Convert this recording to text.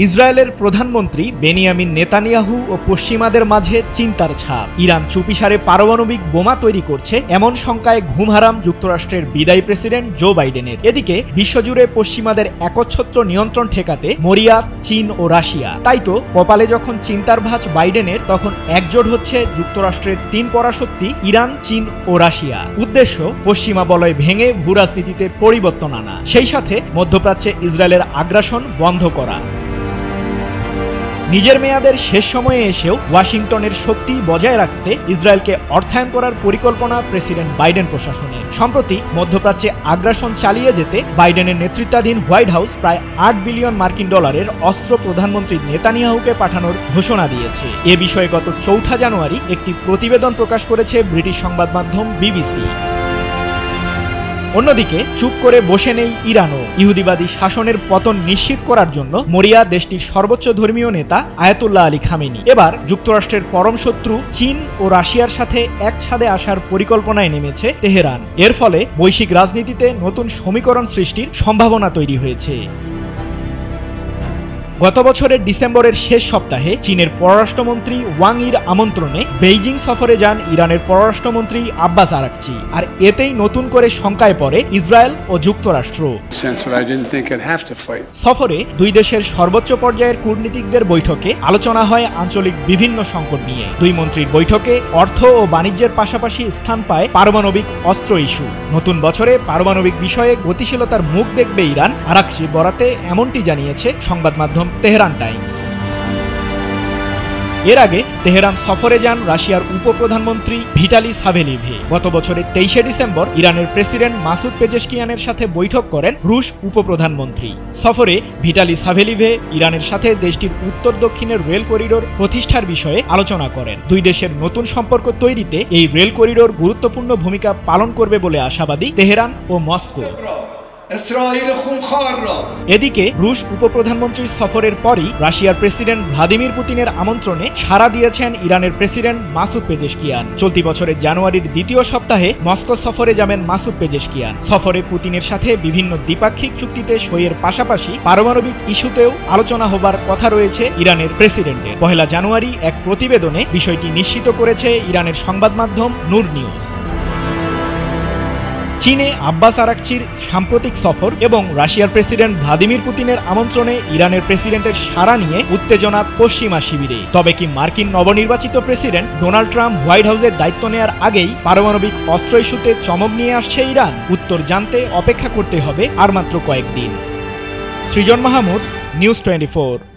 ইসরায়েলের প্রধানমন্ত্রী Benjamin Netanyahu ও পশ্চিমাদের মাঝে চিন্তার ছাপ। ইরান চুপিসারে পারমাণবিক বোমা তৈরি করছে এমন শঙ্কায় ঘুম হারাম যুক্তরাষ্ট্রের বিদায়ী প্রেসিডেন্ট জো বাইডেনের। এদিকে বিশ্বজুড়ে পশ্চিমাদের একচ্ছত্র নিয়ন্ত্রণ ঠেকাতে মরিয়া চীন ও রাশিয়া। তাই তো কপালে যখন চিন্তার ভাঁজ বাইডেনের, তখন একজোট হচ্ছে যুক্তরাষ্ট্রের তিন পরাশক্তি ইরান, চীন ও রাশিয়া। উদ্দেশ্য পশ্চিমা বলয় ভেঙে ভূরাজনীতিতে পরিবর্তন আনা, সেই সাথে মধ্যপ্রাচ্যে ইসরায়েলের আগ্রাসন বন্ধ করা। নিজের মেয়াদের শেষ সময়ে এসেও ওয়াশিংটনের শক্তি বজায় রাখতে ইসরায়েলকে অর্থায়ন করার পরিকল্পনা প্রেসিডেন্ট বাইডেন প্রশাসনের। সম্প্রতি মধ্যপ্রাচ্যে আগ্রাসন চালিয়ে যেতে বাইডেনের নেতৃত্বাধীন হোয়াইট হাউস প্রায় $8 বিলিয়ন অস্ত্র প্রধানমন্ত্রী নেতানিয়াহুকে পাঠানোর ঘোষণা দিয়েছে। এ বিষয়ে গত 4 জানুয়ারি একটি প্রতিবেদন প্রকাশ করেছে ব্রিটিশ সংবাদ মাধ্যম বিবিসি। অন্যদিকে চুপ করে বসে নেই ইরানও। ইহুদিবাদী শাসনের পতন নিশ্চিত করার জন্য মরিয়া দেশটির সর্বোচ্চ ধর্মীয় নেতা আয়াতুল্লাহ আলী খামেনি এবার যুক্তরাষ্ট্রের পরম শত্রু চীন ও রাশিয়ার সাথে এক ছাদে আসার পরিকল্পনায় নেমেছে তেহরান। এর ফলে বৈশ্বিক রাজনীতিতে নতুন সমীকরণ সৃষ্টির সম্ভাবনা তৈরি হয়েছে। গত বছরের ডিসেম্বরের শেষ সপ্তাহে চীনের পররাষ্ট্রমন্ত্রী ওয়াং ইর আমন্ত্রণে বেইজিং সফরে যান ইরানের পররাষ্ট্রমন্ত্রী আব্বাস আরাকচি। আর এতেই নতুন করে শঙ্কায় পড়ে ইসরায়েল ও যুক্তরাষ্ট্র। সফরে দুই দেশের সর্বোচ্চ পর্যায়ের কূটনীতিকদের বৈঠকে আলোচনা হয় আঞ্চলিক বিভিন্ন সংকট নিয়ে। দুই মন্ত্রীর বৈঠকে অর্থ ও বাণিজ্যের পাশাপাশি স্থান পায় পারমাণবিক অস্ত্র ইস্যু। নতুন বছরে পারমাণবিক বিষয়ে গতিশীলতার মুখ দেখবে ইরান, আরাকচি বরাতে এমনটি জানিয়েছে সংবাদ মাধ্যম তেহরান টাইমস। এর আগে তেহরান সফরে যান রাশিয়ার উপপ্রধানমন্ত্রী ভিটালি সাভেলিভে। গত বছরের 23 ডিসেম্বর ইরানের প্রেসিডেন্ট মাসুদ পেজেশকিয়ানের সাথে বৈঠক করেন রুশ উপপ্রধানমন্ত্রী। সফরে ভিটালি সাভেলিভে ইরানের সাথে দেশটির উত্তর দক্ষিণের রেল করিডোর প্রতিষ্ঠার বিষয়ে আলোচনা করেন। দুই দেশের নতুন সম্পর্ক তৈরিতে এই রেল করিডোর গুরুত্বপূর্ণ ভূমিকা পালন করবে বলে আশাবাদী তেহরান ও মস্কো। এদিকে রুশ উপপ্রধানমন্ত্রীর সফরের পরই রাশিয়ার প্রেসিডেন্ট ভ্লাদিমির পুতিনের আমন্ত্রণে সাড়া দিয়েছেন ইরানের প্রেসিডেন্ট মাসুদ পেজেশকিয়ান। চলতি বছরের জানুয়ারির দ্বিতীয় সপ্তাহে মস্কো সফরে যাবেন মাসুদ পেজেশকিয়ান। সফরে পুতিনের সাথে বিভিন্ন দ্বিপাক্ষিক চুক্তিতে সইয়ের পাশাপাশি পারমাণবিক ইস্যুতেও আলোচনা হবার কথা রয়েছে ইরানের প্রেসিডেন্টের। 1 জানুয়ারি এক প্রতিবেদনে বিষয়টি নিশ্চিত করেছে ইরানের সংবাদ মাধ্যম নূর নিউজ। চীনে আব্বাস আরাকচির সাম্প্রতিক সফর এবং রাশিয়ার প্রেসিডেন্ট ভ্লাদিমির পুতিনের আমন্ত্রণে ইরানের প্রেসিডেন্টের সাড়া নিয়ে উত্তেজনা পশ্চিমা শিবিরে। তবে কি মার্কিন নবনির্বাচিত প্রেসিডেন্ট ডোনাল্ড ট্রাম্প হোয়াইট হাউসের দায়িত্ব নেওয়ার আগেই পারমাণবিক অস্ত্র ইস্যুতে চমক নিয়ে আসছে ইরান? উত্তর জানতে অপেক্ষা করতে হবে আর মাত্র কয়েকদিন। সৃজন মাহমুদ, নিউজ 24।